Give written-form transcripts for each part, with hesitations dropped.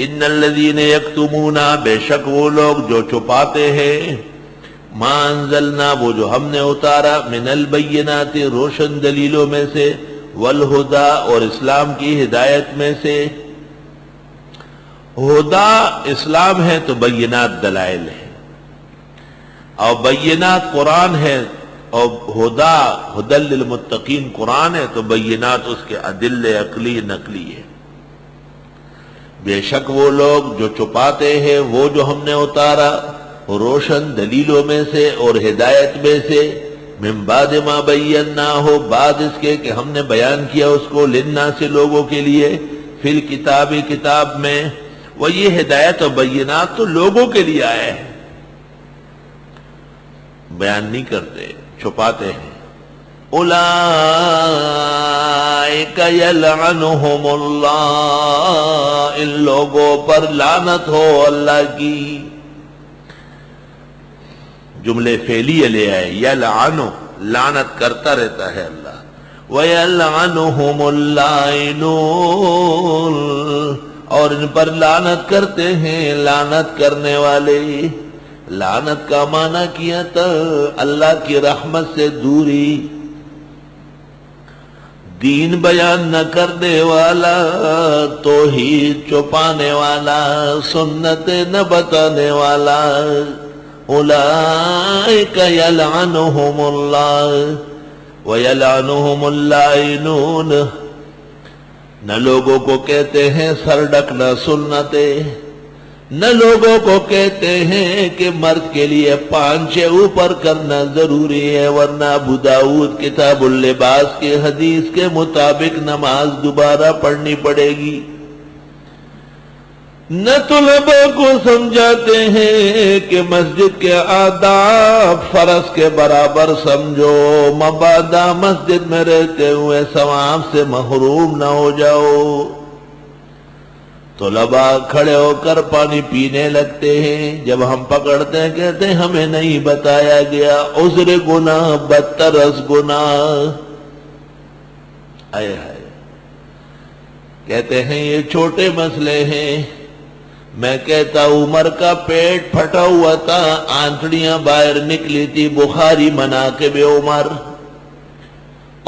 ان الذین یکتمون، بے شک وہ لوگ جو چھپاتے ہیں، ما انزلنا، وہ جو ہم نے اتارا، من البینات، روشن دلیلوں میں سے، والہدا، اور اسلام کی ہدایت میں سے۔ ہدا اسلام ہے تو بینات دلائل ہے، اور بینات قرآن ہے، اور ہدا ہدی للمتقین قرآن ہے تو بینات اس کے ادل عقلی نقلی ہے۔ بے شک وہ لوگ جو چھپاتے ہیں وہ جو ہم نے اتارا، روشن دلیلوں میں سے اور ہدایت میں سے، من بعد ما بیناہ، بعد اس کے کہ ہم نے بیان کیا اس کو، للناس، لوگوں کے لیے، فی الکتاب، کتاب میں۔ وہ یہ ہدایت اور بینات تو لوگوں کے لیے آئے ہیں، بیان نہیں کرتے، چھپاتے ہیں۔ اولئک یلعنہم اللہ، ان لوگوں پر لعنت ہو اللہ کی۔ جملے فعلیہ لے آئے، یلعنو، لعنت کرتا رہتا ہے اللہ، ویلعنہم اللاعنون، اور ان پر لعنت کرتے ہیں لعنت کرنے والے۔ لعنت کا معنی کیا تھا اللہ کی رحمت سے دوری، دین بیان نہ کرنے والا، توحید چھپانے والا، سنت نہ بتانے والا۔ اولئک یلعنہم اللہ ویلعنہم اللاعنون، نہ لوگوں کو کہتے ہیں سر ڈکنا سنتیں، نہ لوگوں کو کہتے ہیں کہ مرد کے لیے پانچے اوپر کرنا ضروری ہے، ورنہ ابو داؤد کتاب اللباس کے حدیث کے مطابق نماز دوبارہ پڑھنی پڑے گی۔ نہ طلباء کو سمجھاتے ہیں کہ مسجد کے آداب فرض کے برابر سمجھو، مبادا مسجد میں رہتے ہوئے ثواب سے محروم نہ ہو جاؤ۔ طلباء کھڑے ہو کر پانی پینے لگتے ہیں، جب ہم پکڑتے ہیں کہتے ہیں ہمیں نہیں بتایا گیا، عذر گناہ بدتر از گناہ۔ آئے ہائے، کہتے ہیں یہ چھوٹے مسئلے ہیں۔ میں کہتا عمر کا پیٹ پھٹا ہوا تھا، آنتڑیاں باہر نکلی تھی، بخاری مناقب عمر،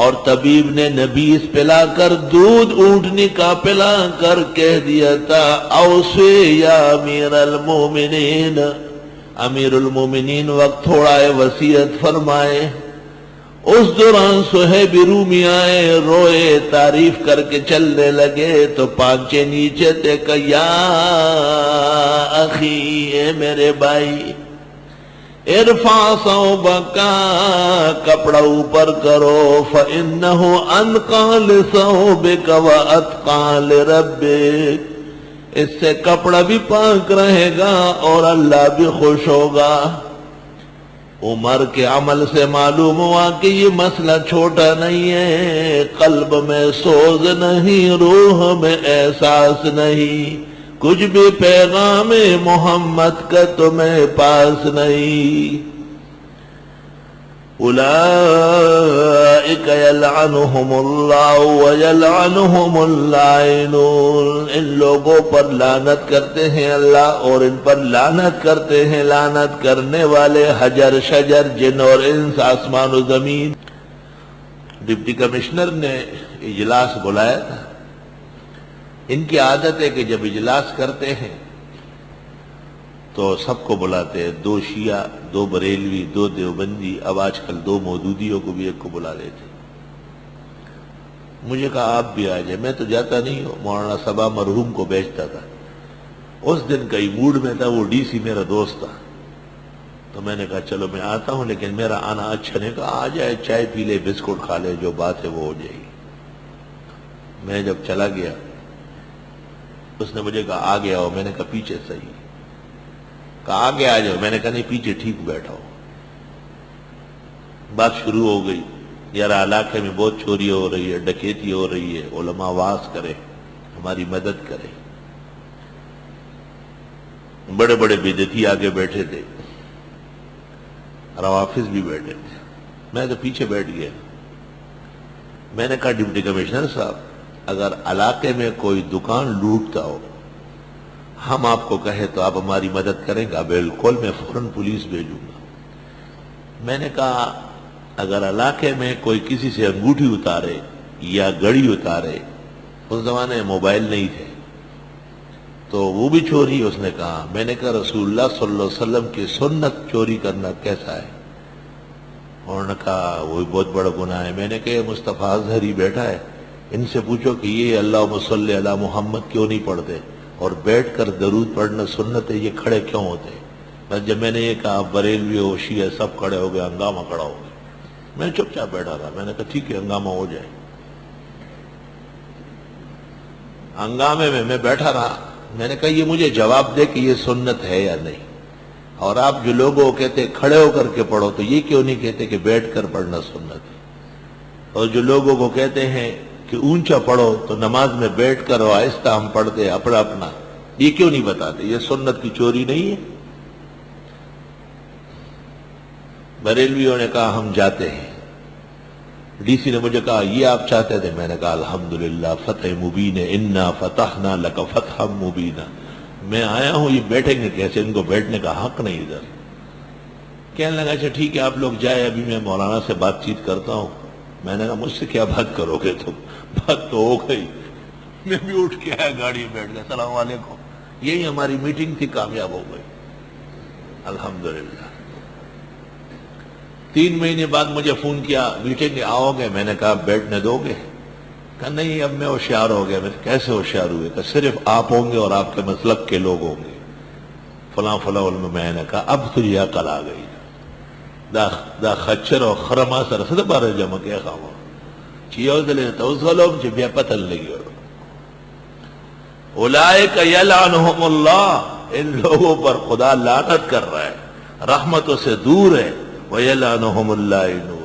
اور طبیب نے نبیس پلا کر، دودھ اونٹنی کا پلا کر کہہ دیا تھا اوصی یا امیر المومنین، امیر المومنین وقت تھوڑا ہے وصیت فرمائے۔ اس دوران صہیب رومی آئے، روئے، تعریف کر کے چلنے لگے تو پانچے نیچے تھے کہ یا اخی، اے میرے بھائی، ارفع ثوبک، کپڑا اوپر کرو، فإنہ انقی لثوبک واتقی لربک، اس سے کپڑا بھی پاک رہے گا اور اللہ بھی خوش ہوگا۔ عمر کے عمل سے معلوم ہوا کہ یہ مسئلہ چھوٹا نہیں ہے، قلب میں سوز نہیں، روح میں احساس نہیں، کچھ بھی پیغام محمد کا تمہیں پاس نہیں۔ اولئک یلعنہم اللہ ویلعنہم اللاعنون، ان لوگوں پر لعنت کرتے ہیں اللہ اور ان پر لعنت کرتے ہیں لعنت کرنے والے، حجر شجر جن اور انس، آسمان و زمین۔ ڈپٹی کمشنر نے اجلاس بلایا تھا۔ ان کی عادت ہے کہ جب اجلاس کرتے ہیں تو سب کو بلاتے ہیں، دو شیعہ، دو بریلوی، دو دیوبندی، اب آج کل دو مودودیوں کو بھی ایک کو بلا لیتے۔ مجھے کہا آپ بھی آ جائیں، میں تو جاتا نہیں ہوں، مولانا صبا مرحوم کو بیچتا تھا، اس دن کئی موڈ میں تھا، وہ ڈی سی میرا دوست تھا، تو میں نے کہا چلو میں آتا ہوں، لیکن میرا آنا اچھا نہیں، کہا آ جائے، چائے پی لے، بسکٹ کھا لے، جو بات ہے وہ ہو جائے گی۔ میں جب چلا گیا اس نے مجھے کہا آگے آؤ، میں نے کہا پیچھے صحیح، کہا آگے آ جاؤ، میں نے کہا نہیں پیچھے ٹھیک بیٹھا ہو۔ بات شروع ہو گئی، یار علاقے میں بہت چوری ہو رہی ہے، ڈکیتی ہو رہی ہے، علماء واعظ کرے، ہماری مدد کرے۔ بڑے بڑے بدعتی آگے بیٹھے تھے، روافظ بھی بیٹھے تھے، میں تو پیچھے بیٹھ گیا۔ میں نے کہا ڈپٹی کمشنر صاحب، اگر علاقے میں کوئی دکان لوٹتا ہو ہم آپ کو کہے تو آپ ہماری مدد کریں گا؟ بالکل، میں فوراً پولیس بھیجوں گا۔ میں نے کہا اگر علاقے میں کوئی کسی سے انگوٹھی اتارے یا گھڑی اتارے، اس زمانے میں موبائل نہیں تھے، تو وہ بھی چوری؟ اس نے کہا۔ میں نے کہا رسول اللہ صلی اللہ علیہ وسلم کی سنت چوری کرنا کیسا ہے؟ انہوں نے کہا وہ بہت بڑا گناہ ہے۔ میں نے کہا مصطفیٰ اظہری بیٹھا ہے، ان سے پوچھو کہ یہ اللہم صلی علی محمد کیوں نہیں پڑھتے، اور بیٹھ کر درود پڑھنا سنت ہے، یہ کھڑے کیوں ہوتے؟ بس جب میں نے یہ کہا بریلوی و شیعہ سب کھڑے ہو گئے، ہنگامہ کھڑا ہو گیا۔ میں چپ چاپ بیٹھا رہا۔ میں نے کہا ٹھیک ہے، ہنگامہ ہو جائے۔ ہنگامے میں بیٹھا رہا۔ میں نے کہا یہ مجھے جواب دے کہ یہ سنت ہے یا نہیں، اور آپ جو لوگوں کو کہتے کھڑے ہو کر کے پڑھو، تو یہ کیوں نہیں کہتے کہ بیٹھ کر پڑھنا سنت ہے؟ اور جو لوگوں کو کہتے ہیں کہ اونچا پڑھو، تو نماز میں بیٹھ کر اور آہستہ ہم پڑھتے اپنا اپنا، یہ کیوں نہیں بتاتے؟ یہ سنت کی چوری نہیں ہے؟ بریلویوں نے کہا ہم جاتے ہیں۔ ڈی سی نے مجھے کہا یہ آپ چاہتے تھے؟ میں نے کہا الحمدللہ فتح مبین ہے، انا فتحنا لک فتحا مبینا۔ میں آیا ہوں، یہ بیٹھیں گے کیسے؟ ان کو بیٹھنے کا حق نہیں ادھر۔ کہنے لگا اچھا ٹھیک ہے آپ لوگ جائے، ابھی میں مولانا سے بات چیت کرتا ہوں۔ میں نے کہا مجھ سے کیا بات کرو گے تم؟ بات تو ہو گئی۔ میں بھی اٹھ کے آیا، گاڑی میں بیٹھ گیا، السلام علیکم۔ یہی ہماری میٹنگ تھی، کامیاب ہو گئی الحمدللہ۔ 3 مہینے بعد مجھے فون کیا، میٹنگ آؤ گے؟ میں نے کہا بیٹھنے دو گے؟ کہا نہیں، اب میں ہوشیار ہو گیا۔ میں کیسے ہوشیار ہوئے؟ کہ صرف آپ ہوں گے اور آپ کے مسلک کے لوگ ہوں گے، فلاں فلاں علم۔ میں نے کہا اب تجھے عقل آ گئی۔ دا خچر اور خرما سر صد بار جمع کیا خواہ چیو دلے توزلوم چی بیا پتن لگی اولائک یلعنہم اللہ، ان لوگوں پر خدا لعنت کر رہا ہے، رحمتوں سے دور ہے۔ وَيَلْعَنُهُمُ اللَّائِنُونَ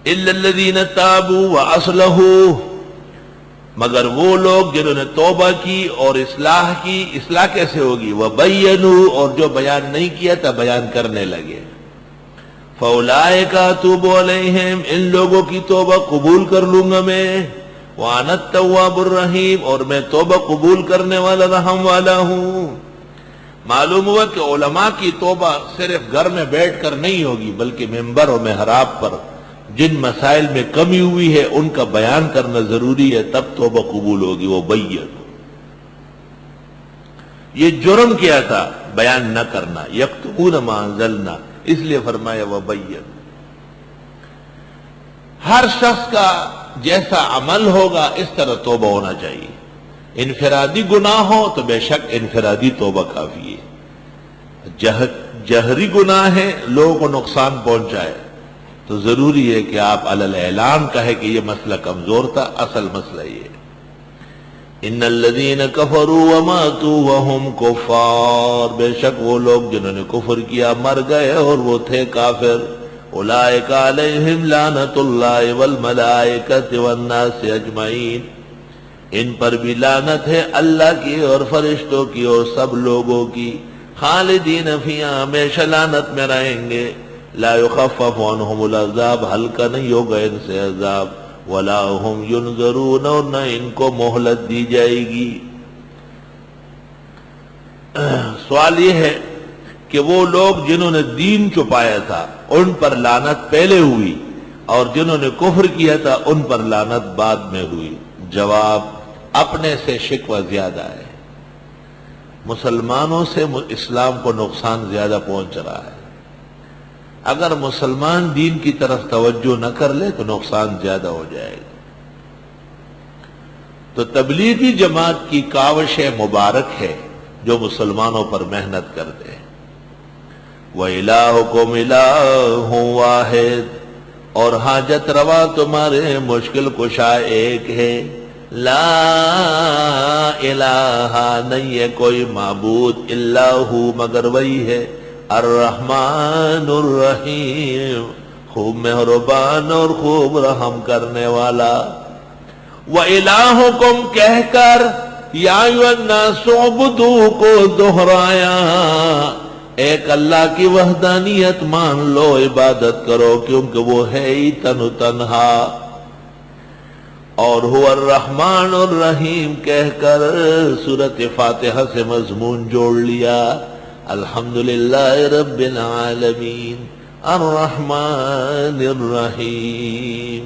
إِلَّا الَّذِينَ تَابُوا وَأَصْلَحُوا، مگر وہ لوگ جنہوں نے توبہ کی اور اصلاح کی۔ اصلاح کیسے ہوگی؟ وَبَيَّنُوا، اور جو بیان نہیں کیا تھا بیان کرنے لگے۔ فَأُولَئِكَ أَتُوبُ عَلَيْهِمْ، ان لوگوں کی توبہ قبول کر لوں گا میں۔ وَأَنَا التَّوَّابُ الرَّحِيمُ، اور میں توبہ قبول کرنے والا رحم والا ہوں۔ معلوم ہوا کہ علماء کی توبہ صرف گھر میں بیٹھ کر نہیں ہوگی، بلکہ ممبر و محراب پر جن مسائل میں کمی ہوئی ہے ان کا بیان کرنا ضروری ہے، تب توبہ قبول ہوگی۔ وہ بیان، یہ جرم کیا تھا بیان نہ کرنا، یکتمون ما انزلنا، اس لیے فرمایا وہ بیان۔ ہر شخص کا جیسا عمل ہوگا اس طرح توبہ ہونا چاہیے۔ انفرادی گناہ ہو تو بے شک انفرادی توبہ کافی ہے۔ جہری گناہ ہے، لوگوں کو نقصان پہنچائے، تو ضروری ہے کہ آپ علی الاعلان کہے کہ یہ مسئلہ کمزور تھا، اصل مسئلہ یہ ہے۔ ان الذین کفروا وماتوا وهم کفار، بے شک وہ لوگ جنہوں نے کفر کیا مر گئے اور وہ تھے کافر۔ اولئک علیہم لعنت اللہ والملائکۃ والناس اجمعین، ان پر بھی لعنت ہے اللہ کی اور فرشتوں کی اور سب لوگوں کی۔ خالدین فیہا، ہمیشہ لعنت میں رہیں گے۔ لا یخفف عنہم العذاب، ہلکا نہیں ہوگا ان سے عذاب۔ ولا ہم ینظرون، اور نہ ان کو مہلت دی جائے گی۔ سوال یہ ہے کہ وہ لوگ جنہوں نے دین چھپایا تھا ان پر لعنت پہلے ہوئی، اور جنہوں نے کفر کیا تھا ان پر لعنت بعد میں ہوئی۔ جواب، اپنے سے شکوہ زیادہ ہے۔ مسلمانوں سے اسلام کو نقصان زیادہ پہنچ رہا ہے۔ اگر مسلمان دین کی طرف توجہ نہ کر لے تو نقصان زیادہ ہو جائے گا۔ تو تبلیغی جماعت کی کاوش مبارک ہے جو مسلمانوں پر محنت کرتے ہیں۔ وَإِلَٰهُكُمْ إِلَٰهٌ وَاحِدٌ، اور حاجت روا تمہارے مشکل کشا ایک ہے۔ لا الہ، نہیں ہے کوئی معبود الا ہو مگر وہی ہے۔ الرحمن الرحیم، خوب مہربان اور خوب رحم کرنے والا۔ وَإِلَٰهُكُمْ کہہ کر یا ایھا الناس اعبدوا کو دہرایا، ایک اللہ کی وحدانیت مان لو، عبادت کرو، کیونکہ وہ ہے ہی تن و تنہا۔ اور هو الرحمن الرحیم کہہ کر سورۃ فاتحہ سے مضمون جوڑ لیا. الحمدللہ رب العالمین الرحمن الرحیم.